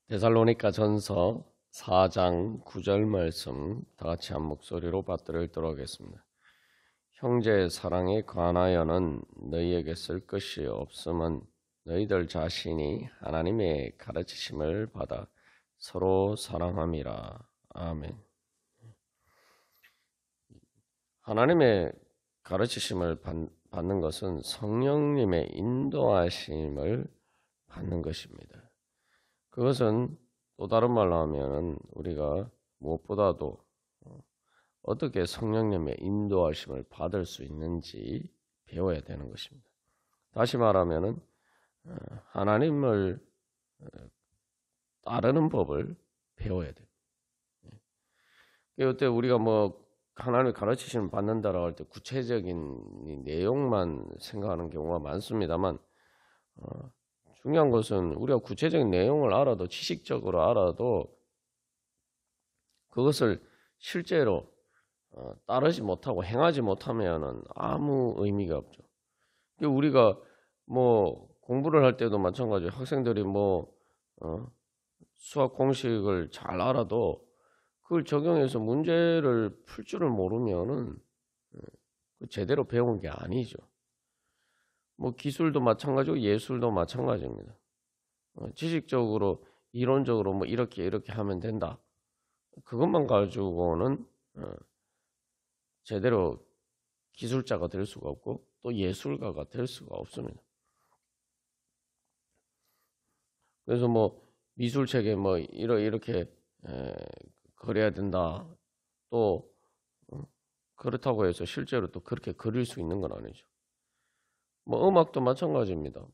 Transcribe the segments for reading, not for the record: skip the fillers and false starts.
데살로니가 전서 4장 9절 말씀 다 같이 한 목소리로 받들어 읽도록 하겠습니다. 형제 사랑에 관하여는 너희에게 쓸 것이 없음은 너희들 자신이 하나님의 가르치심을 받아 서로 사랑함이라. 아멘. 하나님의 가르치심을 받는 것은 성령님의 인도하심을 받는 것입니다. 그것은 또 다른 말로 하면 우리가 무엇보다도 어떻게 성령님의 인도하심을 받을 수 있는지 배워야 되는 것입니다. 다시 말하면 하나님을 따르는 법을 배워야 돼요. 그때 우리가 하나님의 가르치심을 받는다라고 할 때 구체적인 내용만 생각하는 경우가 많습니다만 중요한 것은 우리가 구체적인 내용을 알아도 지식적으로 알아도 그것을 실제로 따르지 못하고 행하지 못하면은 아무 의미가 없죠. 우리가 공부를 할 때도 마찬가지로 학생들이 수학 공식을 잘 알아도 그걸 적용해서 문제를 풀 줄을 모르면은 제대로 배운 게 아니죠. 기술도 마찬가지고 예술도 마찬가지입니다. 지식적으로 이론적으로 이렇게 하면 된다. 그것만 가지고는 제대로 기술자가 될 수가 없고 또 예술가가 될 수가 없습니다. 그래서 미술책에 이렇게 그려야 된다. 또 그렇다고 해서 실제로 또 그렇게 그릴 수 있는 건 아니죠. 음악도 마찬가지입니다.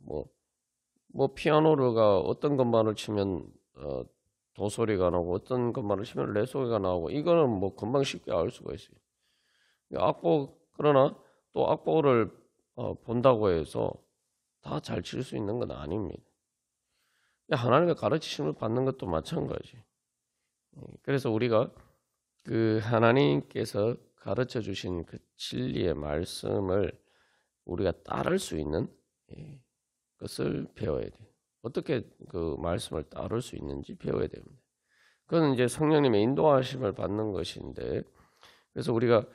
피아노가 어떤 것만을 치면 도 소리가 나고 어떤 것만을 치면 레 소리가 나오고 이거는 금방 쉽게 알 수가 있어요. 그러나 또 악보를 본다고 해서 다 잘 칠 수 있는 건 아닙니다. 하나님의 가르치심을 받는 것도 마찬가지. 그래서 우리가 그 하나님께서 가르쳐 주신 그 진리의 말씀을 우리가 따를 수 있는 것을 배워야 돼요. 어떻게 그 말씀을 따를 수 있는지 배워야 됩니다. 그건 이제 성령님의 인도하심을 받는 것인데, 그래서 우리가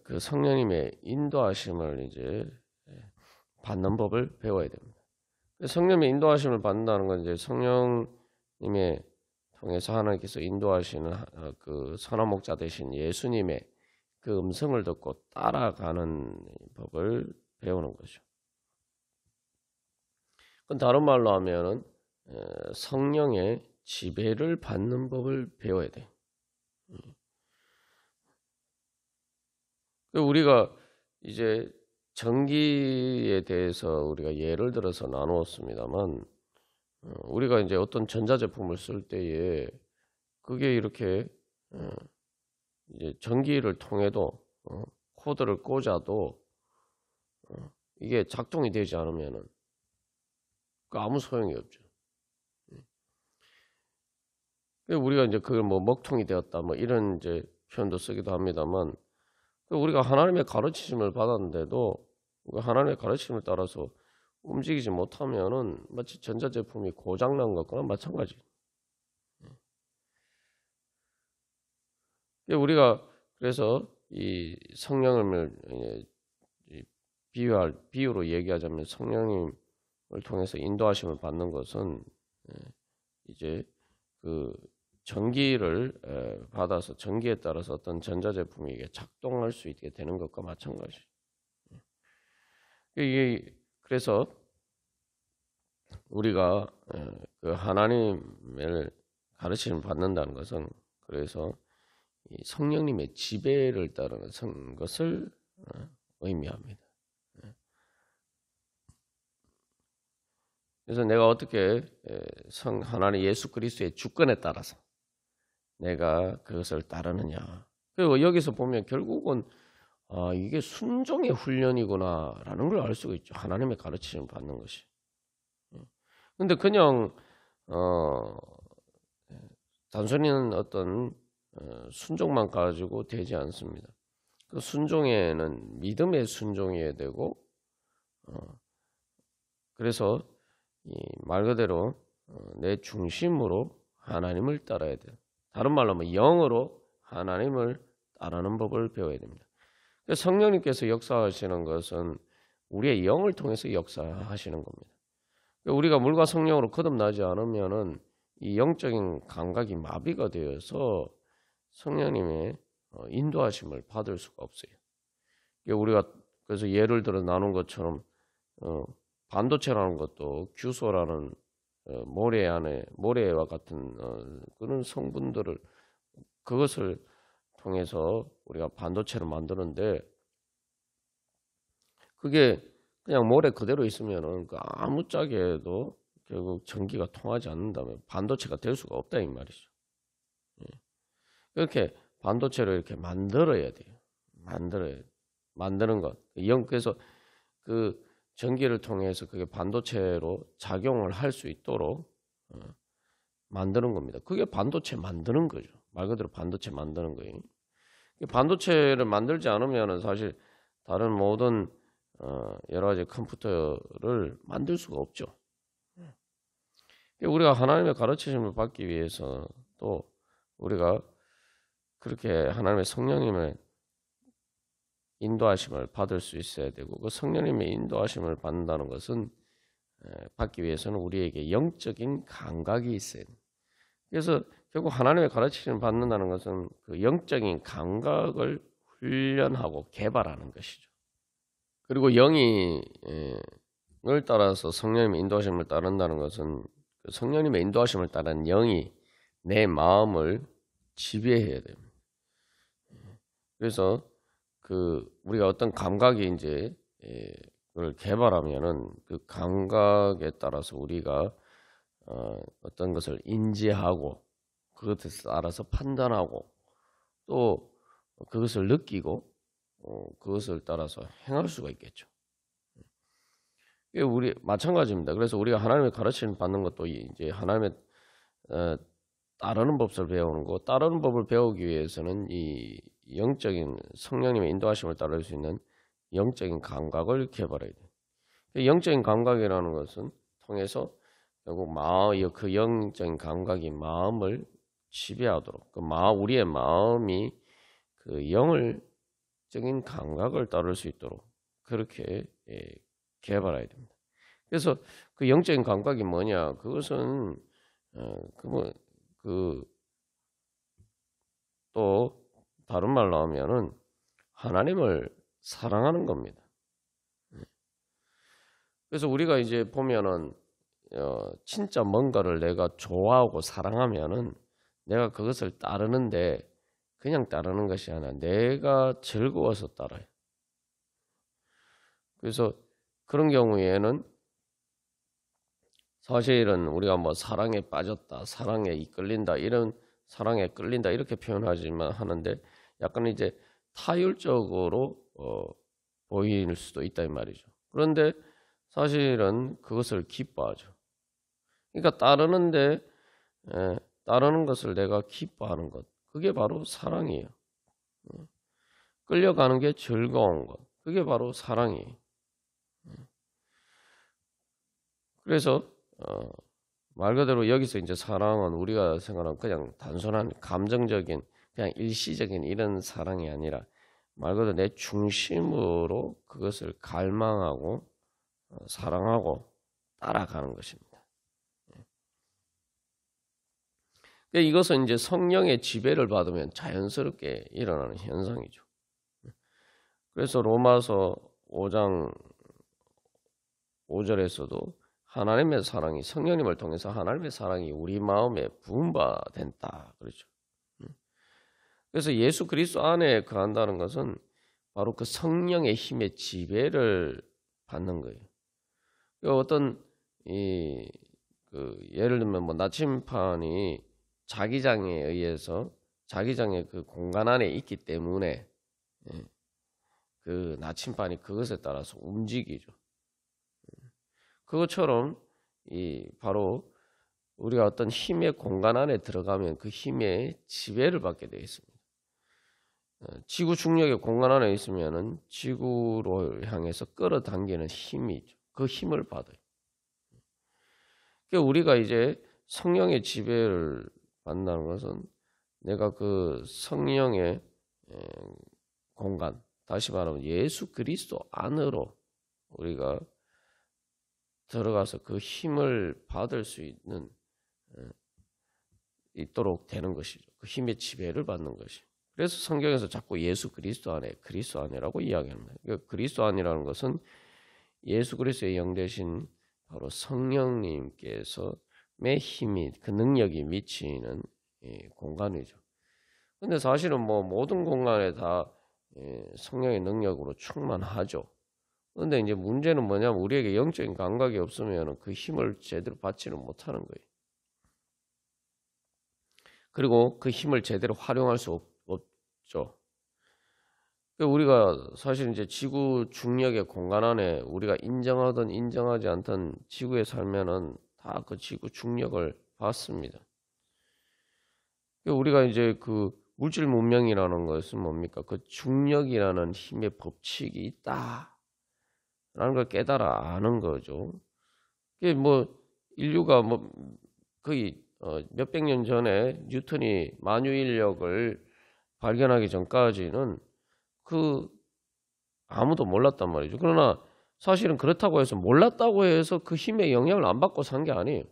그 성령님의 인도하심을 이제 받는 법을 배워야 됩니다. 성령님의 인도하심을 받는다는 건 이제 성령님의 통해서 하나님께서 인도하시는 그 선한 목자 되신 예수님의 그 음성을 듣고 따라가는 법을 배우는 거죠. 그건 다른 말로 하면은 성령의 지배를 받는 법을 배워야 돼. 우리가 이제 전기에 대해서 우리가 예를 들어서 나누었습니다만, 우리가 이제 어떤 전자제품을 쓸 때에 그게 이렇게 이제 전기를 통해도 코드를 꽂아도 이게 작동이 되지 않으면은 아무 소용이 없죠. 우리가 이제 그걸 먹통이 되었다 이런 이제 표현도 쓰기도 합니다만, 우리가 하나님의 가르치심을 받았는데도 하나님의 가르치심을 따라서 움직이지 못하면은 마치 전자제품이 고장난 것과 마찬가지. 우리가 그래서 이 성령을 비유로 얘기하자면 성령님을 통해서 인도하심을 받는 것은 이제 그 전기를 받아서 전기에 따라서 어떤 전자제품이 이게 작동할 수 있게 되는 것과 마찬가지. 그래서 우리가 그 하나님을 가르침을 받는다는 것은 그래서 이 성령님의 지배를 따르는 것을 의미합니다. 그래서 내가 어떻게 하나님 예수 그리스도의 주권에 따라서 내가 그것을 따르느냐. 그리고 여기서 보면 결국은 이게 순종의 훈련이구나라는 걸 알 수가 있죠. 하나님의 가르침을 받는 것이. 근데 그냥 단순히는 어떤 순종만 가지고 되지 않습니다. 그 순종에는 믿음의 순종이어야 되고, 그래서 이 말 그대로 내 중심으로 하나님을 따라야 돼요. 다른 말로 하면 영으로 하나님을 따르는 법을 배워야 됩니다. 성령님께서 역사하시는 것은 우리의 영을 통해서 역사하시는 겁니다. 우리가 물과 성령으로 거듭나지 않으면은 이 영적인 감각이 마비가 되어서 성령님의 인도하심을 받을 수가 없어요. 우리가 그래서 예를 들어 나눈 것처럼 반도체라는 것도 규소라는 모래와 같은 그런 성분들을 그것을 통해서 우리가 반도체를 만드는데 그게 그냥 모래 그대로 있으면은 그 아무짝에 해도 결국 전기가 통하지 않는다면 반도체가 될 수가 없다 이 말이죠. 이렇게 반도체를 이렇게 만들어야 돼요. 만드는 것. 그래서 그 전기를 통해서 그게 반도체로 작용을 할 수 있도록 만드는 겁니다. 그게 반도체 만드는 거죠. 말 그대로 반도체 만드는 거예요. 반도체를 만들지 않으면 사실 다른 모든 여러 가지 컴퓨터를 만들 수가 없죠. 우리가 하나님의 가르치심을 받기 위해서 또 우리가 그렇게 하나님의 성령님의 인도하심을 받을 수 있어야 되고 그 성령님의 인도하심을 받는다는 것은 받기 위해서는 우리에게 영적인 감각이 있어야 됩니다. 그래서 결국 하나님의 가르치심을 받는다는 것은 그 영적인 감각을 훈련하고 개발하는 것이죠. 그리고 영이 을 따라서 성령님의 인도하심을 따른다는 것은 그 성령님의 인도하심을 따른 영이 내 마음을 지배해야 됩니다. 그래서 그 우리가 어떤 감각이 이제 그걸 개발하면은 그 감각에 따라서 우리가 어떤 것을 인지하고 그것에 따라서 판단하고 또 그것을 느끼고 그것을 따라서 행할 수가 있겠죠. 우리 마찬가지입니다. 그래서 우리가 하나님의 가르침을 받는 것도 이제 하나님의 따르는 법을 배우는 거, 따르는 법을 배우기 위해서는 이 영적인 성령님의 인도하심을 따를 수 있는 영적인 감각을 개발해야 돼요. 영적인 감각이라는 것은 통해서 결국 그 영적인 감각이 마음을 지배하도록 우리의 마음이 그 영적인 감각을 따를 수 있도록 그렇게 개발해야 됩니다. 그래서 그 영적인 감각이 뭐냐? 그것은 또 다른 말로 하면은 하나님을 사랑하는 겁니다. 그래서 우리가 이제 보면은 진짜 뭔가를 내가 좋아하고 사랑하면은 내가 그것을 따르는데 그냥 따르는 것이 아니라 내가 즐거워서 따라요. 그래서 그런 경우에는 사실은 우리가 뭐 사랑에 빠졌다, 사랑에 이끌린다, 사랑에 끌린다 이렇게 표현하지만 하는데 약간 이제 타율적으로 보일 수도 있다 이 말이죠. 그런데 사실은 그것을 기뻐하죠. 그러니까 따르는 것을 내가 기뻐하는 것, 그게 바로 사랑이에요. 끌려가는 게 즐거운 것, 그게 바로 사랑이에요. 그래서 말 그대로 여기서 이제 사랑은 우리가 생각하는 그냥 단순한 감정적인 그냥 일시적인 이런 사랑이 아니라 말 그대로 내 중심으로 그것을 갈망하고 사랑하고 따라가는 것입니다. 이것은 이제 성령의 지배를 받으면 자연스럽게 일어나는 현상이죠. 그래서 로마서 5장 5절에서도 하나님의 사랑이 성령님을 통해서 하나님의 사랑이 우리 마음에 부음받았다 그렇죠. 그래서 예수 그리스도 안에 거한다는 것은 바로 그 성령의 힘의 지배를 받는 거예요. 어떤 예를 들면 뭐 나침판이 자기장에 의해서 자기장의 그 공간 안에 있기 때문에 그 나침반이 그것에 따라서 움직이죠. 그것처럼 바로 우리가 어떤 힘의 공간 안에 들어가면 그 힘의 지배를 받게 되어 있습니다. 지구 중력의 공간 안에 있으면은 지구로 향해서 끌어당기는 힘이죠. 그 힘을 받아요. 그러니까 우리가 이제 성령의 지배를 받는다는 것은 내가 그 성령의 공간, 다시 말하면 예수 그리스도 안으로 우리가 들어가서 그 힘을 받을 수 있도록 되는 것이죠. 그 힘의 지배를 받는 것이. 그래서 성경에서 자꾸 예수 그리스도 안에, 그리스도 안이라고 이야기합니다. 그러니까 그리스도 안이라는 것은 예수 그리스도의 영 되신 바로 성령님께서 의 힘이, 그 능력이 미치는 공간이죠. 근데 사실은 뭐 모든 공간에 다 성령의 능력으로 충만하죠. 근데 이제 문제는 뭐냐면 우리에게 영적인 감각이 없으면 그 힘을 제대로 받지는 못하는 거예요. 그리고 그 힘을 제대로 활용할 수 없죠. 우리가 사실 이제 지구 중력의 공간 안에 우리가 인정하든 인정하지 않든 지구에 살면은 다 그 지구 중력을 받습니다. 우리가 이제 그 물질 문명이라는 것은 뭡니까? 그 중력이라는 힘의 법칙이 있다라는 걸 깨달아 아는 거죠. 이게 뭐 인류가 뭐 거의 몇백 년 전에 뉴턴이 만유인력을 발견하기 전까지는 그 아무도 몰랐단 말이죠. 그러나 사실은 그렇다고 해서 몰랐다고 해서 그 힘의 영향을 안 받고 산 게 아니에요.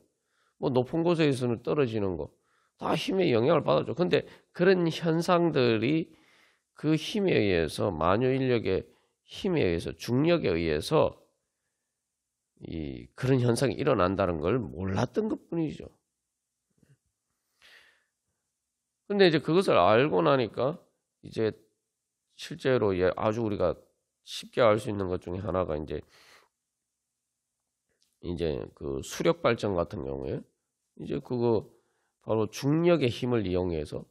뭐 높은 곳에서는 떨어지는 거 다 힘의 영향을 받았죠. 근데 그런 현상들이 그 힘에 의해서 만유인력의 힘에 의해서 중력에 의해서 그런 현상이 일어난다는 걸 몰랐던 것뿐이죠. 근데 이제 그것을 알고 나니까 이제 실제로 아주 우리가 쉽게 알 수 있는 것 중에 하나가 이제 그 수력 발전 같은 경우에 이제 그거 바로 중력의 힘을 이용해서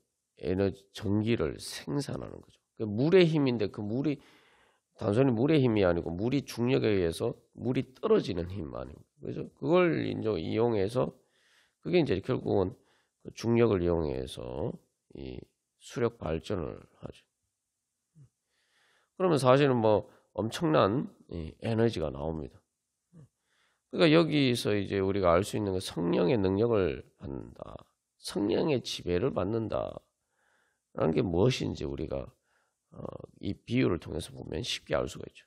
전기를 생산하는 거죠. 그 물의 힘인데 그 물이 단순히 물의 힘이 아니고 물이 중력에 의해서 물이 떨어지는 힘 아닙니까? 그래서 그걸 이제 이용해서 그게 이제 결국은 그 중력을 이용해서 이 수력 발전을 하죠. 그러면 사실은 뭐 엄청난 에너지가 나옵니다. 그러니까 여기서 이제 우리가 알 수 있는 건 성령의 능력을 받는다. 성령의 지배를 받는다라는 게 무엇인지 우리가 이 비유를 통해서 보면 쉽게 알 수가 있죠.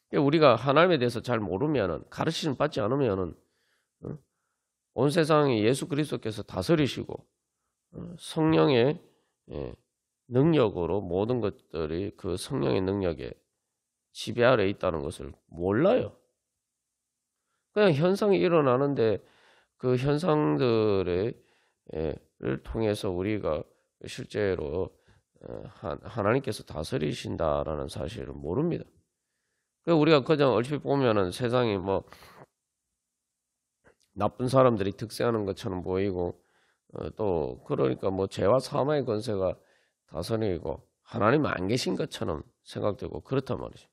그러니까 우리가 하나님에 대해서 잘 모르면은 가르치심 받지 않으면은 온 세상에 예수 그리스도께서 다스리시고 성령의 능력으로 모든 것들이 그 성령의 능력에 지배 아래 있다는 것을 몰라요. 그냥 현상이 일어나는데 그 현상들을 통해서 우리가 실제로 하나님께서 다스리신다라는 사실을 모릅니다. 우리가 그냥 얼핏 보면은 세상이 뭐 나쁜 사람들이 득세하는 것처럼 보이고 또 그러니까 뭐 죄와 사망의 권세가 다스리고 하나님 안 계신 것처럼 생각되고 그렇단 말이죠.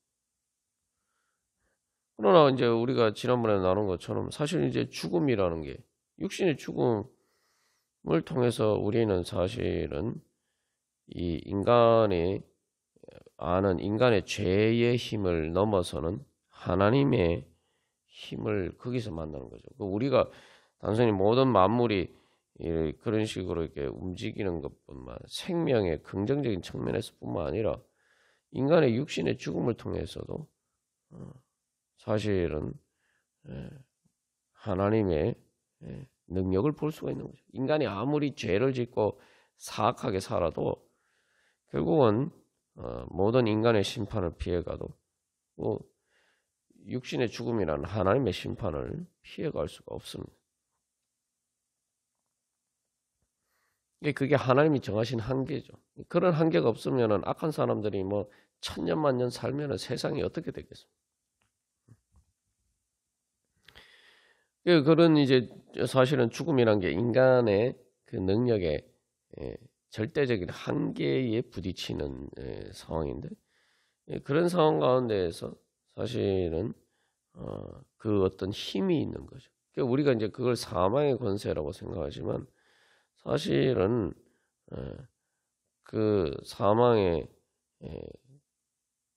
그러나 이제 우리가 지난번에 나눈 것처럼 사실 이제 죽음이라는 게 육신의 죽음을 통해서 우리는 사실은 이 인간의 아는 인간의 죄의 힘을 넘어서는 하나님의 힘을 거기서 만나는 거죠. 우리가 단순히 모든 만물이 그런 식으로 이렇게 움직이는 것뿐만 생명의 긍정적인 측면에서뿐만 아니라 인간의 육신의 죽음을 통해서도 사실은 하나님의 능력을 볼 수가 있는 거죠. 인간이 아무리 죄를 짓고 사악하게 살아도 결국은 모든 인간의 심판을 피해가도 육신의 죽음이라는 하나님의 심판을 피해갈 수가 없습니다. 그게 하나님이 정하신 한계죠. 그런 한계가 없으면 악한 사람들이 뭐 천년만년 살면 세상이 어떻게 되겠습니까? 그런 이제 사실은 죽음이란 게 인간의 그 능력의 절대적인 한계에 부딪히는 상황인데 그런 상황 가운데에서 사실은 그 어떤 힘이 있는 거죠. 그러니까 우리가 이제 그걸 사망의 권세라고 생각하지만 사실은 그 사망의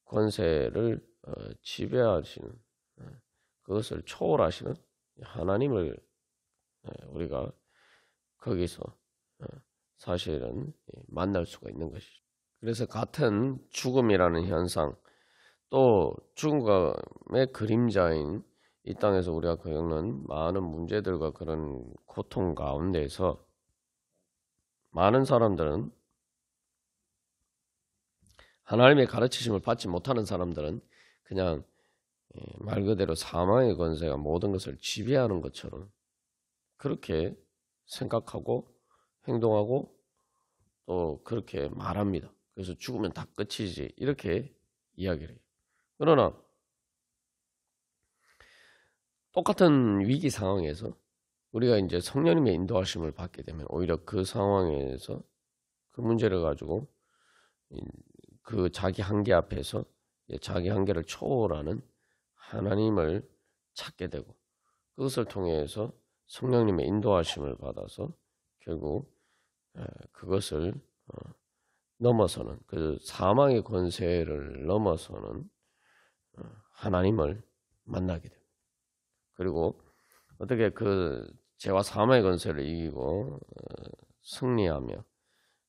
권세를 지배하시는 그것을 초월하시는 하나님을 우리가 거기서 사실은 만날 수가 있는 것이죠. 그래서 같은 죽음이라는 현상, 또 죽음의 그림자인 이 땅에서 우리가 겪는 많은 문제들과 그런 고통 가운데서 많은 사람들은, 하나님의 가르치심을 받지 못하는 사람들은 그냥 말 그대로 사망의 권세가 모든 것을 지배하는 것처럼 그렇게 생각하고 행동하고 또 그렇게 말합니다. 그래서 죽으면 다 끝이지, 이렇게 이야기를 해요. 그러나 똑같은 위기 상황에서 우리가 이제 성령님의 인도하심을 받게 되면 오히려 그 상황에서 그 문제를 가지고 그 자기 한계 앞에서 자기 한계를 초월하는 하나님을 찾게 되고, 그것을 통해서 성령님의 인도하심을 받아서 결국 그것을 넘어서는, 그 사망의 권세를 넘어서는 하나님을 만나게 됩니다. 그리고 어떻게 그 죄와 사망의 권세를 이기고 승리하며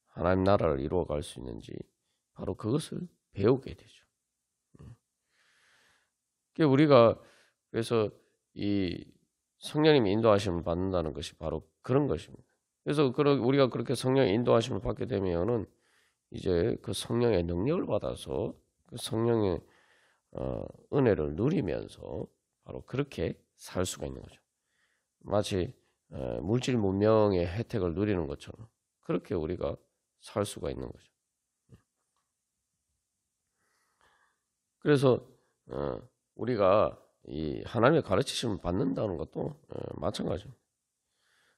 하나님 나라를 이루어갈 수 있는지, 바로 그것을 배우게 되죠. 우리가 그래서 이 성령님의 인도하심을 받는다는 것이 바로 그런 것입니다. 그래서 우리가 그렇게 성령의 인도하심을 받게 되면은 이제 그 성령의 능력을 받아서 그 성령의 은혜를 누리면서 바로 그렇게 살 수가 있는 거죠. 마치 물질 문명의 혜택을 누리는 것처럼 그렇게 우리가 살 수가 있는 거죠. 그래서 우리가 이 하나님의 가르치심을 받는다는 것도 마찬가지입니다.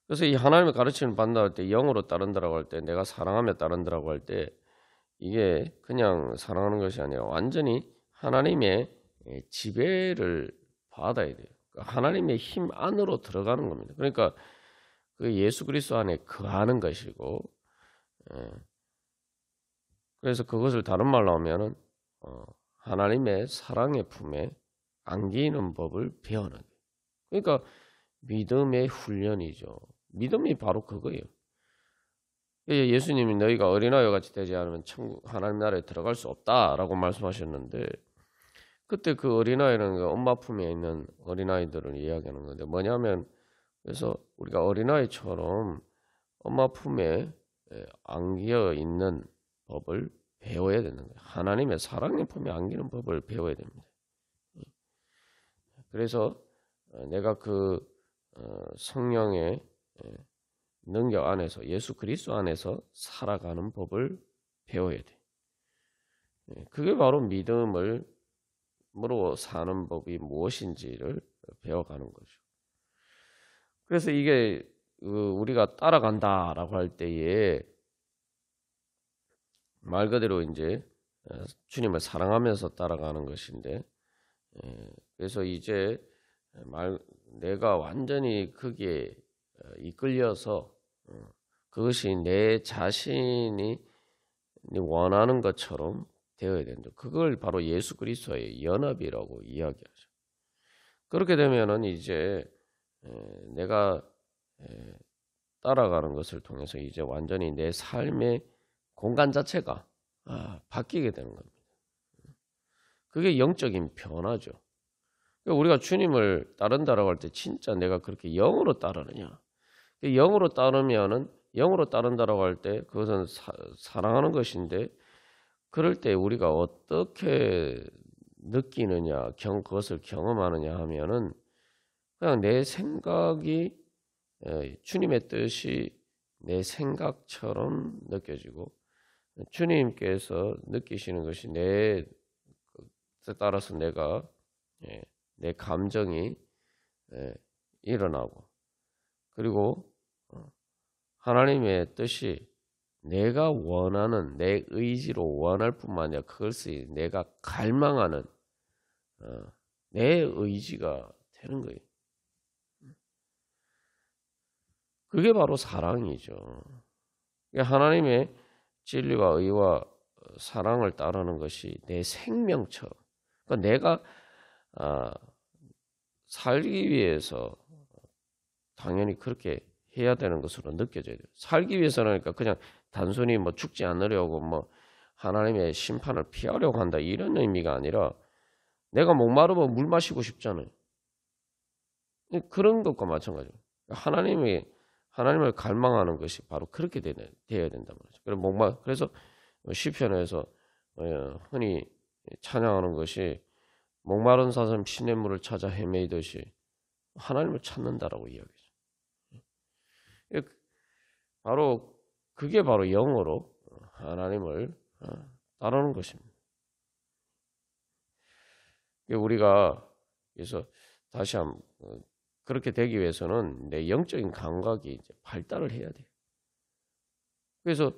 그래서 이 하나님의 가르침을 받는다 할 때, 영으로 따른다라고 할 때, 내가 사랑하며 따른다라고 할 때, 이게 그냥 사랑하는 것이 아니라 완전히 하나님의 지배를 받아야 돼요. 하나님의 힘 안으로 들어가는 겁니다. 그러니까 그 예수 그리스도 안에 거하는 것이고, 그래서 그것을 다른 말로 하면은 하나님의 사랑의 품에 안기는 법을 배우는 거예요. 그러니까 믿음의 훈련이죠. 믿음이 바로 그거예요. 예수님이 너희가 어린아이와 같이 되지 않으면 천국 하나님 나라에 들어갈 수 없다라고 말씀하셨는데, 그때 그 어린아이는 그 엄마 품에 있는 어린아이들을 이야기하는 건데, 뭐냐면, 그래서 우리가 어린아이처럼 엄마 품에 안겨 있는 법을 배워야 되는 거예요. 하나님의 사랑의 품에 안기는 법을 배워야 됩니다. 그래서 내가 그 성령의 능력 안에서, 예수 그리스도 안에서 살아가는 법을 배워야 돼. 그게 바로 믿음으로 사는 법이 무엇인지를 배워가는 거죠. 그래서 이게 우리가 따라간다라고 할 때에 말 그대로 이제 주님을 사랑하면서 따라가는 것인데, 그래서 이제 내가 완전히 거기에 이끌려서 그것이 내 자신이 원하는 것처럼 되어야 된다. 그걸 바로 예수 그리스도의 연합이라고 이야기하죠. 그렇게 되면은 이제 내가 따라가는 것을 통해서 이제 완전히 내 삶의 공간 자체가 바뀌게 되는 겁니다. 그게 영적인 변화죠. 우리가 주님을 따른다라고 할 때 진짜 내가 그렇게 영으로 따르느냐? 영으로 따르면은, 영으로 따른다라고 할 때 그것은 사랑하는 것인데, 그럴 때 우리가 어떻게 느끼느냐, 그것을 경험하느냐 하면은 그냥 내 생각이 주님의 뜻이 내 생각처럼 느껴지고, 주님께서 느끼시는 것이 내 뜻에 따라서 내 감정이 일어나고, 그리고 하나님의 뜻이 내가 원하는, 내 의지로 원할 뿐만 아니라 그것이 내가 갈망하는 내 의지가 되는 거예요. 그게 바로 사랑이죠. 하나님의 진리와 의와 사랑을 따르는 것이 내 생명처럼, 그러니까 내가 살기 위해서 당연히 그렇게 해야 되는 것으로 느껴져야 돼요. 살기 위해서는 그러니까 그냥 단순히 뭐 죽지 않으려고 뭐 하나님의 심판을 피하려고 한다 이런 의미가 아니라 내가 목마르면 물 마시고 싶잖아요. 그런 것과 마찬가지예요. 하나님을 갈망하는 것이 바로 그렇게 되어야 된단 말이죠. 그래서 시편에서 흔히 찬양하는 것이 목마른 사슴 시냇물을 찾아 헤매이듯이 하나님을 찾는다라고 이야기죠. 바로 그게 바로 영어로 하나님을 따르는 것입니다. 우리가 그래서 다시 한번 그렇게 되기 위해서는 내 영적인 감각이 이제 발달을 해야 돼요. 그래서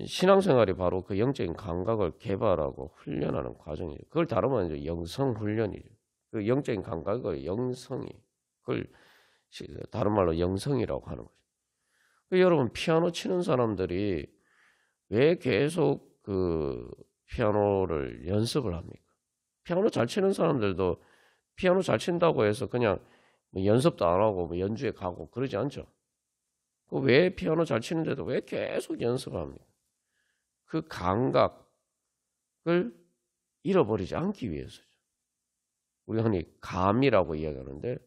신앙생활이 바로 그 영적인 감각을 개발하고 훈련하는 과정이에요. 그걸 다루면 이제 영성 훈련이죠. 그 영적인 감각의 영성이 그걸 다른 말로 영성이라고 하는 거죠. 여러분 피아노 치는 사람들이 왜 계속 그 피아노를 연습을 합니까? 피아노 잘 치는 사람들도 피아노 잘 친다고 해서 그냥 뭐 연습도 안 하고 뭐 연주회 가고 그러지 않죠. 왜 피아노 잘 치는데도 왜 계속 연습합니까? 그 감각을 잃어버리지 않기 위해서죠. 우리 흔히 감이라고 이야기하는데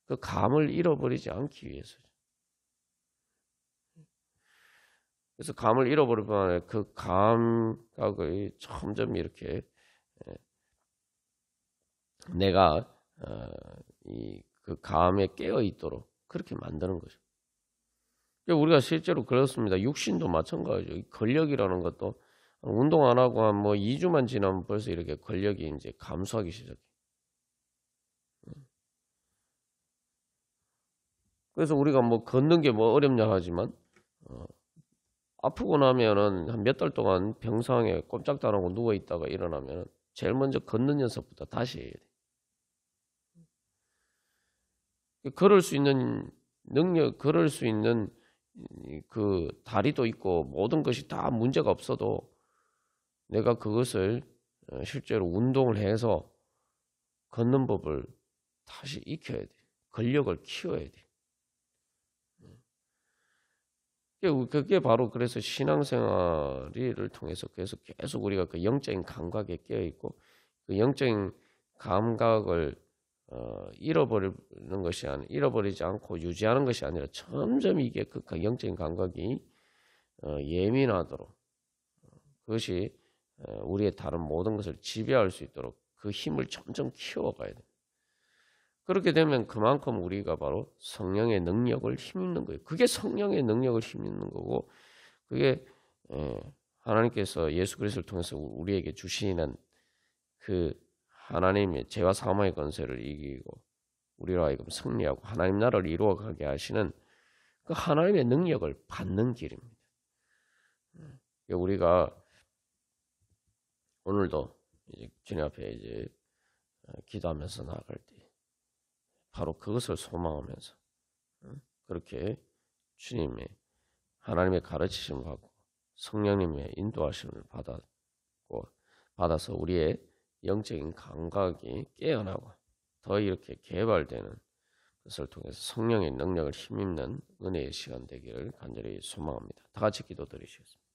그 감을 잃어버리지 않기 위해서죠. 그래서 감을 잃어버리면 그 감각의 점점 이렇게 내가 그 감에 깨어 있도록 그렇게 만드는 거죠. 우리가 실제로 그렇습니다. 육신도 마찬가지죠. 근력이라는 것도 운동 안 하고 한 뭐 2주만 지나면 벌써 이렇게 근력이 이제 감소하기 시작해. 그래서 우리가 뭐 걷는 게 뭐 어렵냐 하지만 아프고 나면은 한 몇 달 동안 병상에 꼼짝도 안 하고 누워 있다가 일어나면 제일 먼저 걷는 연습부터 다시 해야 돼. 걸을 수 있는 능력, 걸을 수 있는 그 다리도 있고 모든 것이 다 문제가 없어도 내가 그것을 실제로 운동을 해서 걷는 법을 다시 익혀야 돼. 근력을 키워야 돼. 그게 바로 그래서 신앙생활을 통해서 계속 우리가 그 영적인 감각에 깨어 있고 그 영적인 감각을 잃어버리지 않고 유지하는 것이 아니라 점점 이게 그 영적인 감각이 예민하도록 그것이 우리의 다른 모든 것을 지배할 수 있도록 그 힘을 점점 키워가야 돼. 그렇게 되면 그만큼 우리가 바로 성령의 능력을 힘입는 거예요. 그게 성령의 능력을 힘입는 거고 그게 하나님께서 예수 그리스도를 통해서 우리에게 주시는 그 하나님의 죄와 사망의 권세를 이기고 우리로 하여금 승리하고 하나님 나라를 이루어가게 하시는 그 하나님의 능력을 받는 길입니다. 우리가 오늘도 이제 주님 앞에 이제 기도하면서 나아갈 때 바로 그것을 소망하면서 그렇게 주님의 하나님의 가르치심을 받고 성령님의 인도하심을 받아서 우리의 영적인 감각이 깨어나고 더 이렇게 개발되는 것을 통해서 성령의 능력을 힘입는 은혜의 시간 되기를 간절히 소망합니다. 다 같이 기도드리시겠습니다.